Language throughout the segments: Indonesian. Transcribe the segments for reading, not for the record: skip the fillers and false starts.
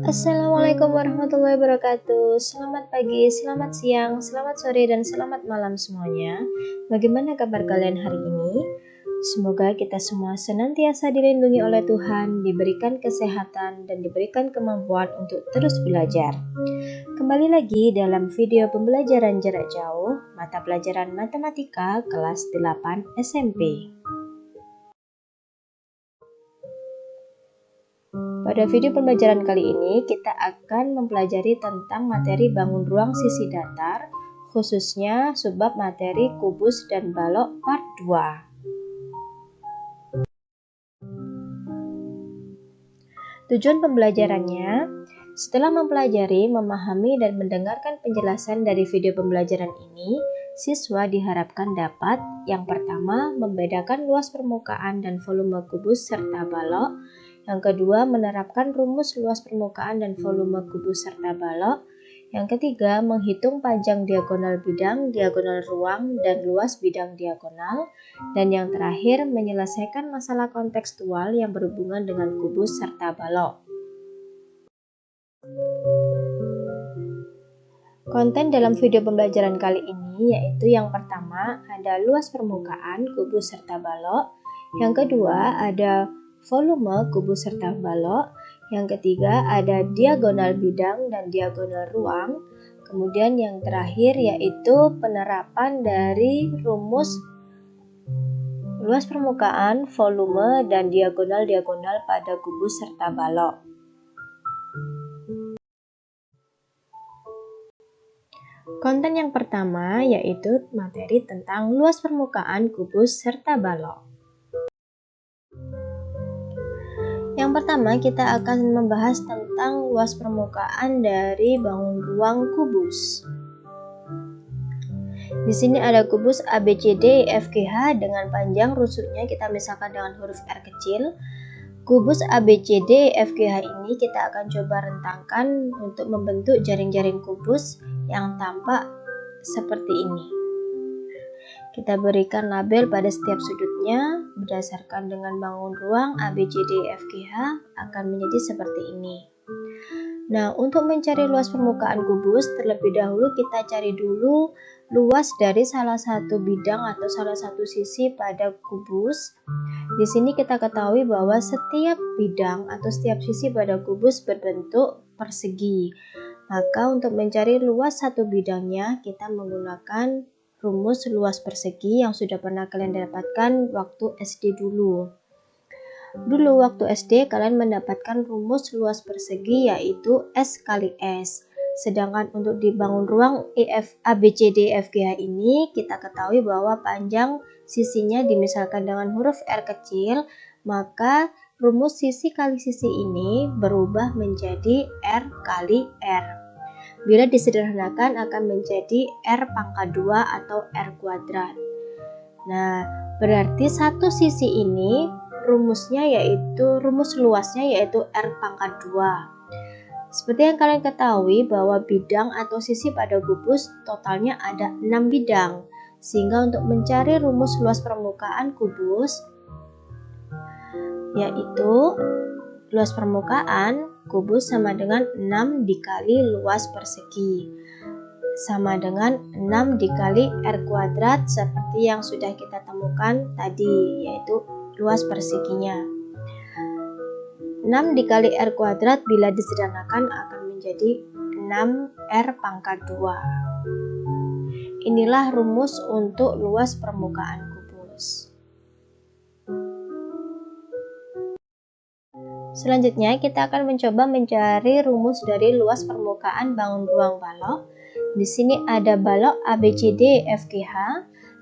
Assalamualaikum warahmatullahi wabarakatuh. Selamat pagi, selamat siang, selamat sore, dan selamat malam semuanya. Bagaimana kabar kalian hari ini? Semoga kita semua senantiasa dilindungi oleh Tuhan, diberikan kesehatan, dan diberikan kemampuan untuk terus belajar. Kembali lagi dalam video pembelajaran jarak jauh, mata pelajaran matematika kelas 8 SMP. Pada video pembelajaran kali ini, kita akan mempelajari tentang materi bangun ruang sisi datar, khususnya subbab materi kubus dan balok part 2. Tujuan pembelajarannya, setelah mempelajari, memahami, dan mendengarkan penjelasan dari video pembelajaran ini, siswa diharapkan dapat, yang pertama, membedakan luas permukaan dan volume kubus serta balok. Yang kedua, menerapkan rumus luas permukaan dan volume kubus serta balok. Yang ketiga, menghitung panjang diagonal bidang, diagonal ruang, dan luas bidang diagonal. Dan yang terakhir, menyelesaikan masalah kontekstual yang berhubungan dengan kubus serta balok. Konten dalam video pembelajaran kali ini yaitu yang pertama, ada luas permukaan, kubus serta balok. Yang kedua, ada volume kubus serta balok. Yang ketiga ada diagonal bidang dan diagonal ruang. Kemudian yang terakhir yaitu penerapan dari rumus luas permukaan, volume, dan diagonal-diagonal pada kubus serta balok. Konten yang pertama yaitu materi tentang luas permukaan, kubus, serta balok. Yang pertama, kita akan membahas tentang luas permukaan dari bangun ruang kubus. Di sini ada kubus ABCD EFGH dengan panjang rusuknya kita misalkan dengan huruf R kecil. Kubus ABCD EFGH ini kita akan coba rentangkan untuk membentuk jaring-jaring kubus yang tampak seperti ini. Kita berikan label pada setiap sudutnya berdasarkan dengan bangun ruang ABCD EFGH akan menjadi seperti ini. Nah, untuk mencari luas permukaan kubus, terlebih dahulu kita cari dulu luas dari salah satu bidang atau salah satu sisi pada kubus. Di sini kita ketahui bahwa setiap bidang atau setiap sisi pada kubus berbentuk persegi. Maka untuk mencari luas satu bidangnya, kita menggunakan rumus luas persegi yang sudah pernah kalian dapatkan waktu SD dulu. Dulu waktu SD kalian mendapatkan rumus luas persegi yaitu S kali S. Sedangkan untuk dibangun ruang ABCD EFGH ini kita ketahui bahwa panjang sisinya dimisalkan dengan huruf R kecil, maka rumus sisi kali sisi ini berubah menjadi R kali R. Bila disederhanakan akan menjadi R pangkat 2 atau R kuadrat. Nah, berarti satu sisi ini rumus luasnya yaitu R pangkat 2. Seperti yang kalian ketahui bahwa bidang atau sisi pada kubus totalnya ada 6 bidang. Sehingga untuk mencari rumus luas permukaan kubus yaitu luas permukaan kubus sama dengan 6 dikali luas persegi. Sama dengan 6 dikali R kuadrat seperti yang sudah kita temukan tadi, yaitu luas perseginya. 6 dikali R kuadrat bila disederhanakan akan menjadi 6R pangkat 2. Inilah rumus untuk luas permukaan kubus. Selanjutnya kita akan mencoba mencari rumus dari luas permukaan bangun ruang balok. Di sini ada balok ABCD EFGH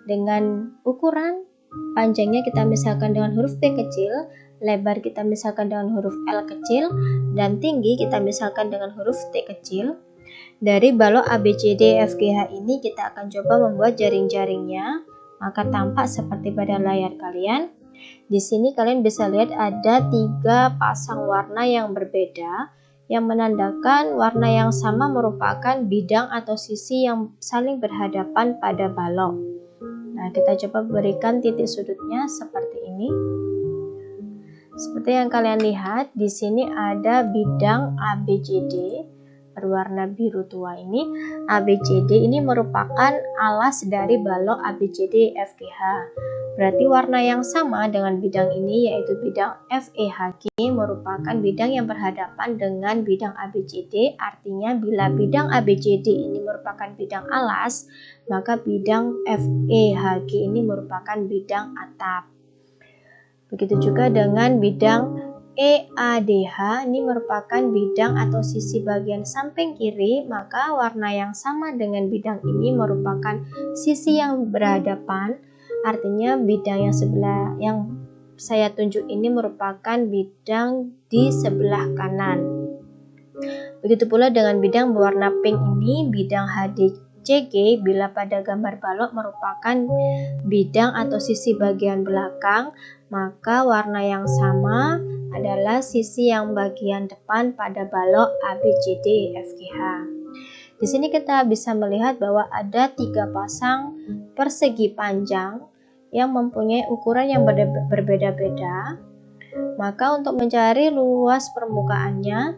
dengan ukuran panjangnya kita misalkan dengan huruf T kecil, lebar kita misalkan dengan huruf L kecil, dan tinggi kita misalkan dengan huruf T kecil. Dari balok ABCD EFGH ini kita akan coba membuat jaring-jaringnya, maka tampak seperti pada layar kalian. Di sini kalian bisa lihat ada 3 pasang warna yang berbeda, yang menandakan warna yang sama merupakan bidang atau sisi yang saling berhadapan pada balok. Nah, kita coba berikan titik sudutnya seperti ini. Seperti yang kalian lihat, di sini ada bidang ABCD berwarna biru tua ini. ABCD ini merupakan alas dari balok ABCD FGH. Berarti warna yang sama dengan bidang ini, yaitu bidang FEHG, merupakan bidang yang berhadapan dengan bidang ABCD. Artinya bila bidang ABCD ini merupakan bidang alas, maka bidang FEHG ini merupakan bidang atap. Begitu juga dengan bidang EADH, ini merupakan bidang atau sisi bagian samping kiri, maka warna yang sama dengan bidang ini merupakan sisi yang berhadapan. Artinya bidang yang sebelah yang saya tunjuk ini merupakan bidang di sebelah kanan. Begitu pula dengan bidang berwarna pink ini, bidang HDCG, bila pada gambar balok merupakan bidang atau sisi bagian belakang, maka warna yang sama adalah sisi yang bagian depan pada balok ABCD FGH. Di sini kita bisa melihat bahwa ada 3 pasang persegi panjang yang mempunyai ukuran yang berbeda-beda. Maka untuk mencari luas permukaannya,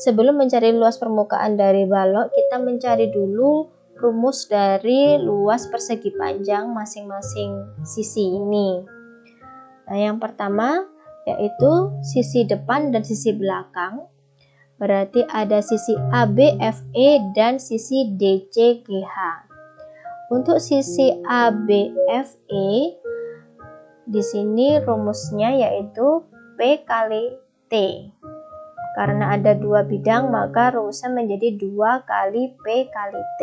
sebelum mencari luas permukaan dari balok, kita mencari dulu rumus dari luas persegi panjang masing-masing sisi ini. Nah, yang pertama yaitu sisi depan dan sisi belakang. Berarti ada sisi ABFE dan sisi DCGH. Untuk sisi ABFE, di sini rumusnya yaitu P kali T. Karena ada 2 bidang, maka rumusnya menjadi 2 kali P kali T.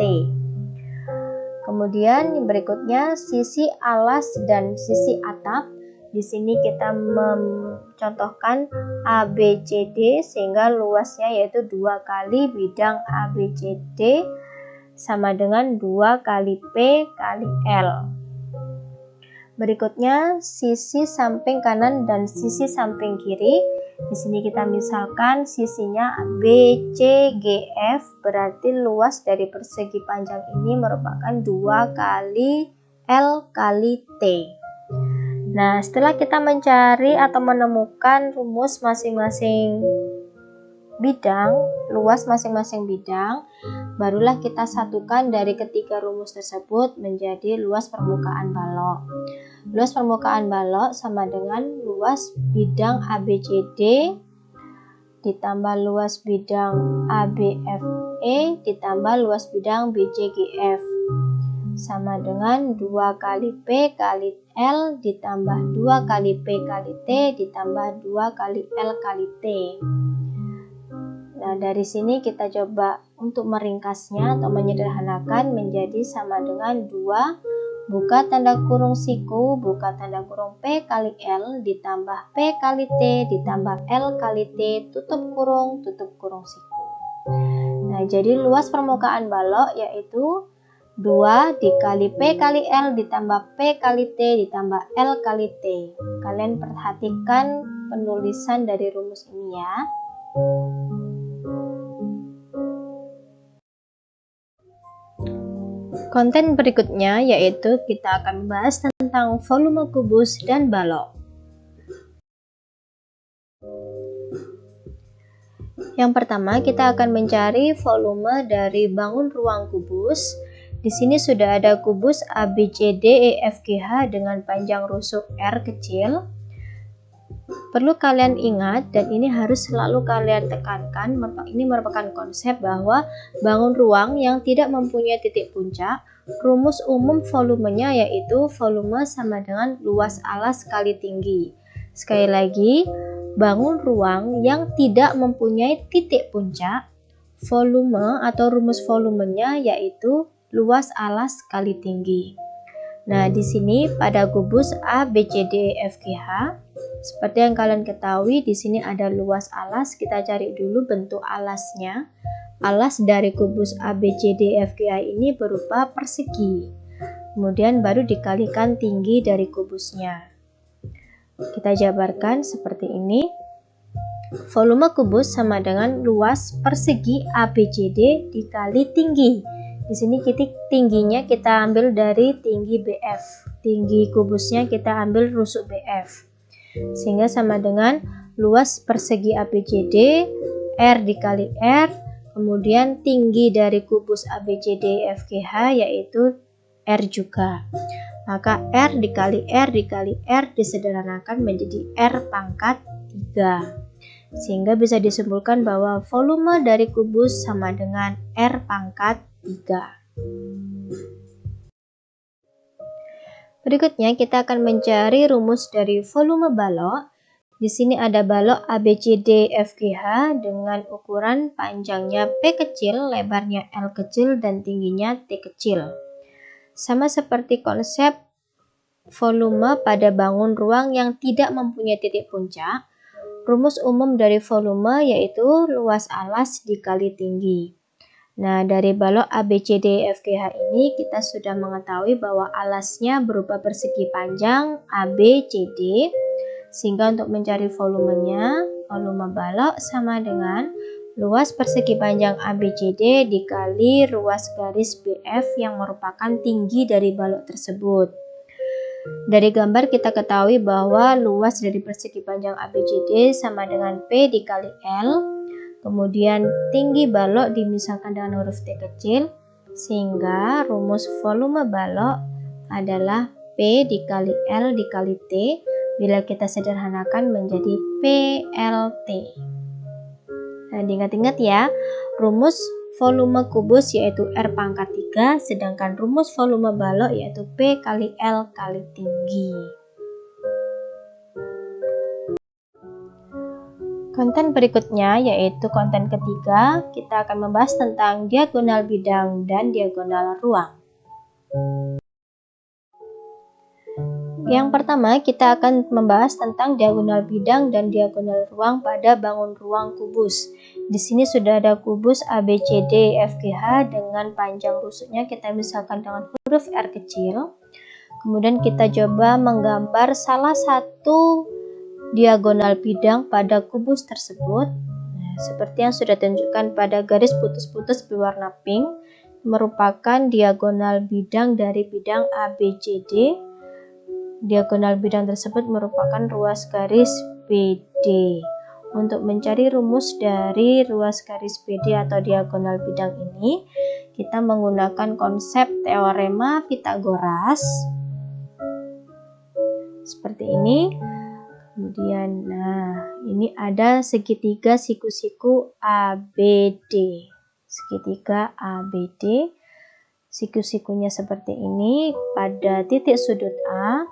Kemudian berikutnya sisi alas dan sisi atap. Di sini kita mencontohkan ABCD sehingga luasnya yaitu 2 kali bidang ABCD sama dengan 2 kali P kali L. Berikutnya sisi samping kanan dan sisi samping kiri. Di sini kita misalkan sisinya BCGF, berarti luas dari persegi panjang ini merupakan 2 kali L kali T. Nah, setelah kita mencari atau menemukan rumus masing-masing bidang, luas masing-masing bidang, barulah kita satukan dari ketiga rumus tersebut menjadi luas permukaan balok. Luas permukaan balok sama dengan luas bidang ABCD ditambah luas bidang ABFE ditambah luas bidang BCGF sama dengan 2 kali P kali L ditambah 2 kali P kali T ditambah 2 kali L kali T. Nah, dari sini kita coba untuk meringkasnya atau menyederhanakan menjadi sama dengan 2 buka tanda kurung siku buka tanda kurung P kali L ditambah P kali T ditambah L kali T tutup kurung siku. Nah, jadi luas permukaan balok yaitu 2 dikali P kali L ditambah P kali T ditambah L kali T. Kalian perhatikan penulisan dari rumus ini ya. Konten berikutnya yaitu kita akan membahas tentang volume kubus dan balok. Yang pertama kita akan mencari volume dari bangun ruang kubus. Di sini sudah ada kubus ABCDEFGH dengan panjang rusuk R kecil. Perlu kalian ingat dan ini harus selalu kalian tekankan, ini merupakan konsep bahwa bangun ruang yang tidak mempunyai titik puncak, rumus umum volumenya yaitu volume sama dengan luas alas kali tinggi. Sekali lagi, bangun ruang yang tidak mempunyai titik puncak, volume atau rumus volumenya yaitu luas alas kali tinggi. Nah, di sini pada kubus ABCDEFGH, seperti yang kalian ketahui, di sini ada luas alas. Kita cari dulu bentuk alasnya. Alas dari kubus ABCDEFGH ini berupa persegi. Kemudian baru dikalikan tinggi dari kubusnya. Kita jabarkan seperti ini. Volume kubus sama dengan luas persegi ABCD dikali tinggi. Di sini titik tingginya kita ambil dari tinggi BF. Tinggi kubusnya kita ambil rusuk BF. sehingga sama dengan luas persegi ABCD R dikali R, kemudian tinggi dari kubus ABCD FGH yaitu R juga. Maka R dikali R dikali R disederhanakan menjadi R pangkat 3. Sehingga bisa disimpulkan bahwa volume dari kubus sama dengan R pangkat 3. Berikutnya kita akan mencari rumus dari volume balok. Di sini ada balok ABCD FGH dengan ukuran panjangnya P kecil, lebarnya L kecil, dan tingginya T kecil. Sama seperti konsep volume pada bangun ruang yang tidak mempunyai titik puncak, rumus umum dari volume yaitu luas alas dikali tinggi. Nah, dari balok ABCD FGH ini kita sudah mengetahui bahwa alasnya berupa persegi panjang ABCD, sehingga untuk mencari volumenya, volume balok sama dengan luas persegi panjang ABCD dikali ruas garis BF yang merupakan tinggi dari balok tersebut. Dari gambar kita ketahui bahwa luas dari persegi panjang ABCD sama dengan P dikali L, kemudian tinggi balok dimisalkan dengan huruf T kecil, sehingga rumus volume balok adalah P dikali L dikali T, bila kita sederhanakan menjadi PLT. Nah, diingat-ingat ya, rumus volume kubus yaitu R pangkat 3, sedangkan rumus volume balok yaitu P kali L kali tinggi. Konten berikutnya yaitu konten ketiga, kita akan membahas tentang diagonal bidang dan diagonal ruang. Yang pertama, kita akan membahas tentang diagonal bidang dan diagonal ruang pada bangun ruang kubus. Di sini sudah ada kubus ABCD FGH dengan panjang rusuknya kita misalkan dengan huruf R kecil. Kemudian kita coba menggambar salah satu diagonal bidang pada kubus tersebut. Nah, seperti yang sudah ditunjukkan pada garis putus-putus berwarna pink, merupakan diagonal bidang dari bidang ABCD. Diagonal bidang tersebut merupakan ruas garis BD. Untuk mencari rumus dari ruas garis BD atau diagonal bidang ini, kita menggunakan konsep teorema Pythagoras. Seperti ini. Kemudian, ini ada segitiga siku-siku ABD. Segitiga ABD. Siku-sikunya seperti ini. Pada titik sudut A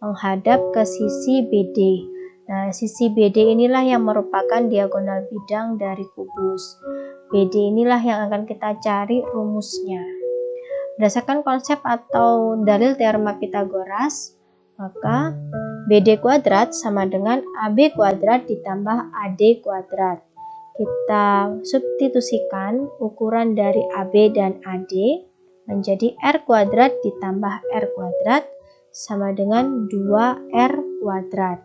menghadap ke sisi BD. Nah, sisi BD inilah yang merupakan diagonal bidang dari kubus. BD inilah yang akan kita cari rumusnya. Berdasarkan konsep atau dalil teorema Pythagoras, maka BD kuadrat sama dengan AB kuadrat ditambah AD kuadrat. Kita substitusikan ukuran dari AB dan AD menjadi R kuadrat ditambah R kuadrat sama dengan 2R kuadrat.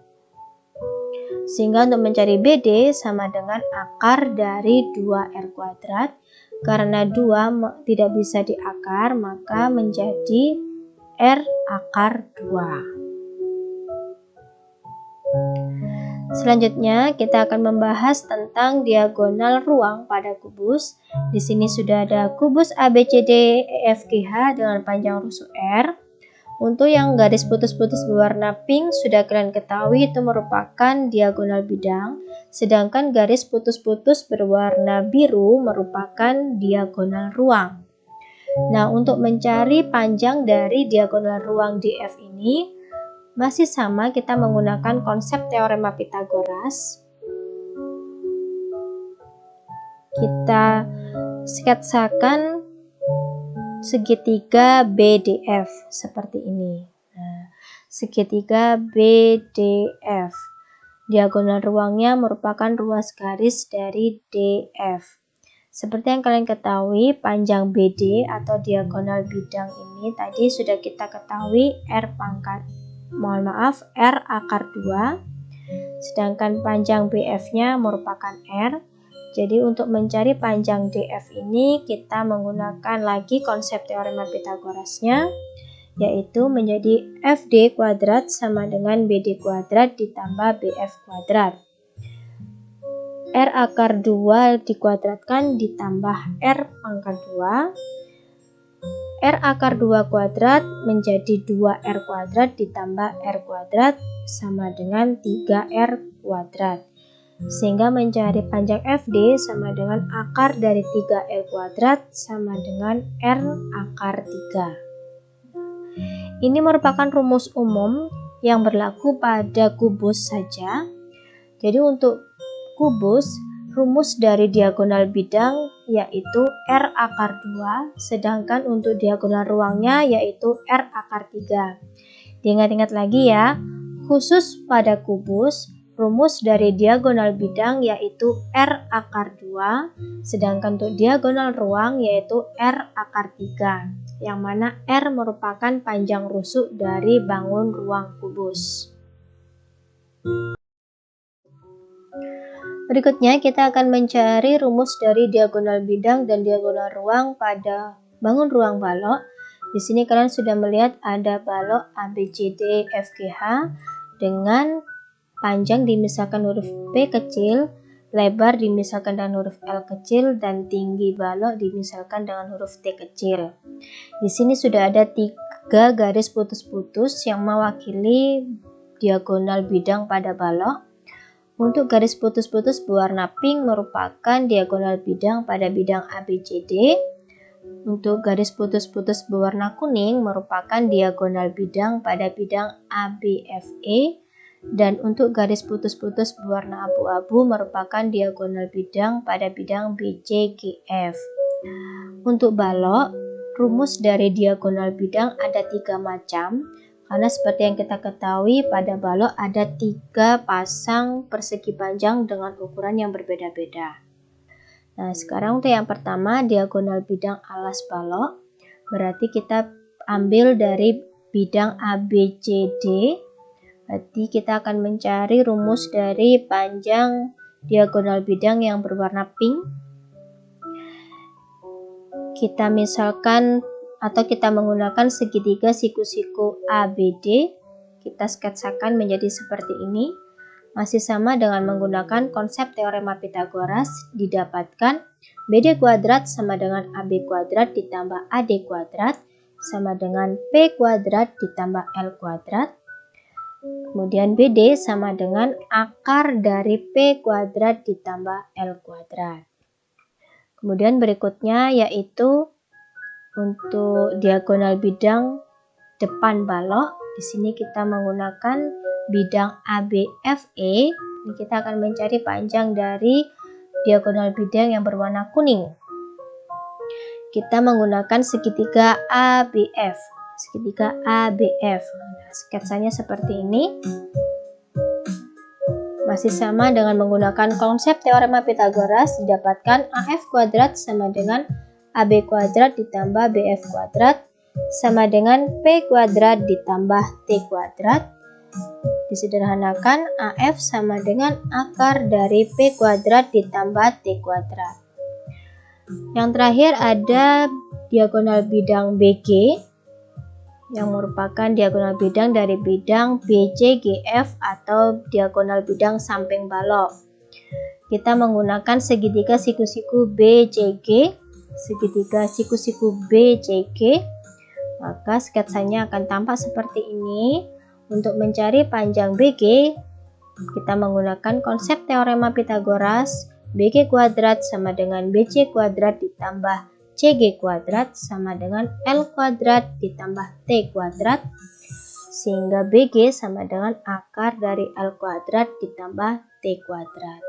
Sehingga untuk mencari BD sama dengan akar dari 2R kuadrat. Karena 2 tidak bisa diakar, maka menjadi R akar 2. Selanjutnya kita akan membahas tentang diagonal ruang pada kubus. Di sini sudah ada kubus ABCD EFGH dengan panjang rusuk R. Untuk yang garis putus-putus berwarna pink sudah kalian ketahui itu merupakan diagonal bidang, sedangkan garis putus-putus berwarna biru merupakan diagonal ruang. Nah, untuk mencari panjang dari diagonal ruang DF ini masih sama, kita menggunakan konsep teorema Pythagoras. Kita sketsakan segitiga BDF seperti ini. Nah, segitiga BDF. Diagonal ruangnya merupakan ruas garis dari DF. Seperti yang kalian ketahui, panjang BD atau diagonal bidang ini tadi sudah kita ketahui R akar 2. Sedangkan panjang BF-nya merupakan R. Jadi untuk mencari panjang DF ini kita menggunakan lagi konsep teorema Pythagorasnya, yaitu menjadi FD kuadrat sama dengan BD kuadrat ditambah BF kuadrat. R akar 2 dikuadratkan ditambah R pangkat 2. R akar 2 kuadrat menjadi 2R kuadrat ditambah R kuadrat sama dengan 3R kuadrat. Sehingga mencari panjang FD sama dengan akar dari 3R kuadrat sama dengan R akar 3. Ini merupakan rumus umum yang berlaku pada kubus saja. Jadi untuk kubus, rumus dari diagonal bidang yaitu R akar 2, sedangkan untuk diagonal ruangnya yaitu R akar 3. Diingat-ingat lagi ya, khusus pada kubus, rumus dari diagonal bidang yaitu R akar 2, sedangkan untuk diagonal ruang yaitu R akar 3, yang mana R merupakan panjang rusuk dari bangun ruang kubus. Berikutnya kita akan mencari rumus dari diagonal bidang dan diagonal ruang pada bangun ruang balok. Di sini kalian sudah melihat ada balok ABCD FGH dengan panjang dimisalkan huruf P kecil, lebar dimisalkan dengan huruf L kecil, dan tinggi balok dimisalkan dengan huruf T kecil. Di sini sudah ada 3 garis putus-putus yang mewakili diagonal bidang pada balok. Untuk garis putus-putus berwarna pink merupakan diagonal bidang pada bidang ABCD. Untuk garis putus-putus berwarna kuning merupakan diagonal bidang pada bidang ABFE. Dan untuk garis putus-putus berwarna abu-abu merupakan diagonal bidang pada bidang BCGF. Untuk balok, rumus dari diagonal bidang ada 3 macam. Karena seperti yang kita ketahui pada balok ada 3 pasang persegi panjang dengan ukuran yang berbeda-beda. Nah, sekarang untuk yang pertama diagonal bidang alas balok. Berarti kita ambil dari bidang ABCD. Berarti kita akan mencari rumus dari panjang diagonal bidang yang berwarna pink. Kita misalkan atau kita menggunakan segitiga siku-siku ABD, kita sketsakan menjadi seperti ini. Masih sama dengan menggunakan konsep teorema Pythagoras, didapatkan BD kuadrat sama dengan AB kuadrat ditambah AD kuadrat sama dengan P kuadrat ditambah L kuadrat. Kemudian BD sama dengan akar dari P kuadrat ditambah L kuadrat. Kemudian berikutnya yaitu untuk diagonal bidang depan balok. Di sini kita menggunakan bidang ABFE. Ini kita akan mencari panjang dari diagonal bidang yang berwarna kuning. Kita menggunakan segitiga ABF. Segitiga ABF. Nah, sketsanya seperti ini. Masih sama dengan menggunakan konsep teorema Pythagoras, didapatkan AF kuadrat sama dengan AB kuadrat ditambah BF kuadrat sama dengan P kuadrat ditambah T kuadrat. Disederhanakan AF sama dengan akar dari P kuadrat ditambah T kuadrat. Yang terakhir ada diagonal bidang BG yang merupakan diagonal bidang dari bidang BCGF atau diagonal bidang samping balok. Kita menggunakan segitiga siku-siku BCG, segitiga siku-siku BCG, maka sketsanya akan tampak seperti ini. Untuk mencari panjang BG, kita menggunakan konsep teorema Pythagoras, BG kuadrat sama dengan BC kuadrat ditambah CG kuadrat sama dengan L kuadrat ditambah T kuadrat, sehingga BG sama dengan akar dari L kuadrat ditambah T kuadrat.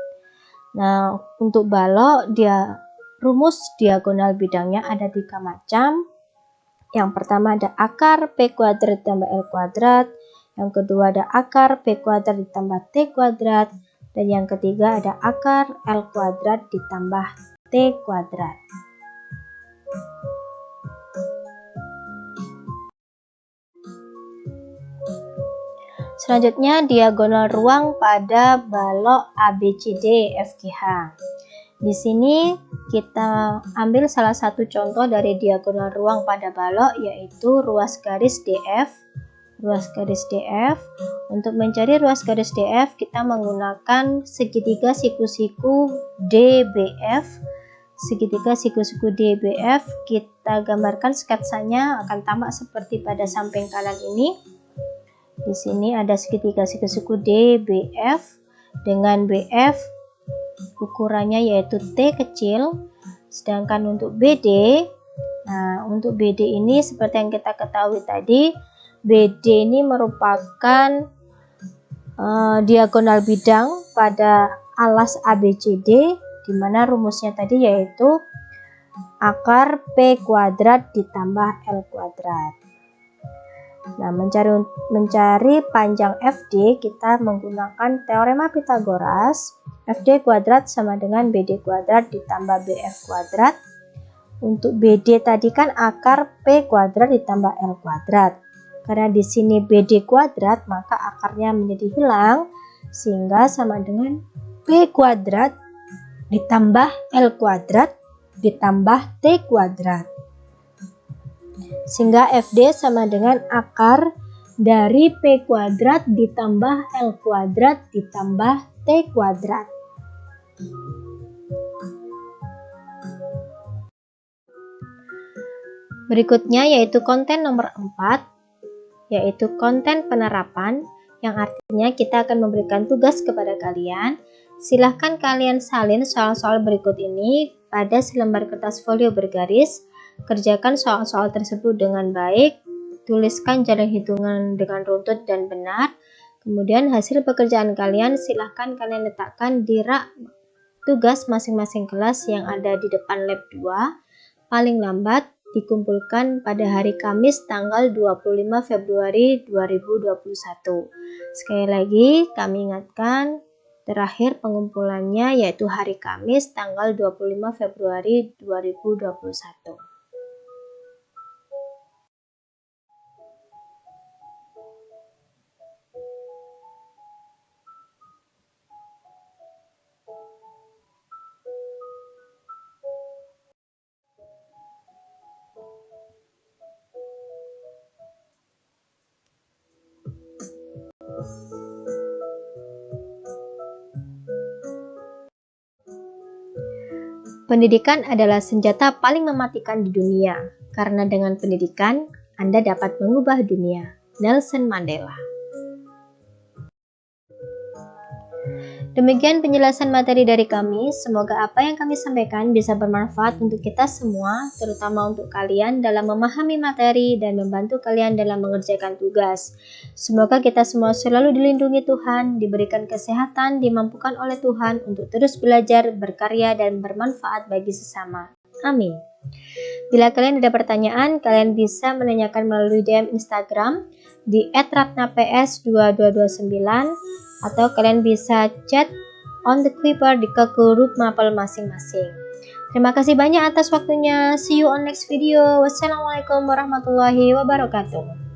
Nah, untuk balok rumus diagonal bidangnya ada 3 macam. Yang pertama ada akar P kuadrat ditambah L kuadrat, yang kedua ada akar P kuadrat ditambah T kuadrat, dan yang ketiga ada akar L kuadrat ditambah T kuadrat. Selanjutnya diagonal ruang pada balok ABCD FGH. Di sini kita ambil salah satu contoh dari diagonal ruang pada balok, yaitu ruas garis DF. Ruas garis DF. Untuk mencari ruas garis DF, kita menggunakan segitiga siku-siku DBF. Segitiga siku-siku DBF kita gambarkan sketsanya akan tampak seperti pada samping kanan ini. Di sini ada segitiga siku-siku DBF dengan BF ukurannya yaitu T kecil. Sedangkan untuk BD, nah untuk BD ini seperti yang kita ketahui tadi, BD ini merupakan diagonal bidang pada alas ABCD, di mana rumusnya tadi yaitu akar P kuadrat ditambah L kuadrat. Nah, mencari panjang FD kita menggunakan teorema Pythagoras. FD kuadrat sama dengan BD kuadrat ditambah BF kuadrat. Untuk BD tadi kan akar P kuadrat ditambah L kuadrat. Karena di sini BD kuadrat, maka akarnya menjadi hilang, sehingga sama dengan P kuadrat ditambah L kuadrat ditambah T kuadrat. Sehingga FD sama dengan akar dari P kuadrat ditambah L kuadrat ditambah T kuadrat. Berikutnya yaitu konten nomor 4, yaitu konten penerapan, yang artinya kita akan memberikan tugas kepada kalian. Silahkan kalian salin soal-soal berikut ini pada selembar kertas folio bergaris. Kerjakan soal-soal tersebut dengan baik, tuliskan jalan hitungan dengan runtut dan benar. Kemudian hasil pekerjaan kalian silahkan kalian letakkan di rak tugas masing-masing kelas yang ada di depan lab 2. Paling lambat dikumpulkan pada hari Kamis tanggal 25 Februari 2021. Sekali lagi kami ingatkan, terakhir pengumpulannya yaitu hari Kamis tanggal 25 Februari 2021. Pendidikan adalah senjata paling mematikan di dunia, karena dengan pendidikan Anda dapat mengubah dunia. Nelson Mandela. Demikian penjelasan materi dari kami. Semoga apa yang kami sampaikan bisa bermanfaat untuk kita semua, terutama untuk kalian dalam memahami materi dan membantu kalian dalam mengerjakan tugas. Semoga kita semua selalu dilindungi Tuhan, diberikan kesehatan, dimampukan oleh Tuhan untuk terus belajar, berkarya, dan bermanfaat bagi sesama. Amin. Bila kalian ada pertanyaan, kalian bisa menanyakan melalui DM Instagram di @ratnaps2229, atau kalian bisa chat on the Quipper di ke grup mapel masing-masing. Terima kasih banyak atas waktunya. See you on next video. Wassalamualaikum warahmatullahi wabarakatuh.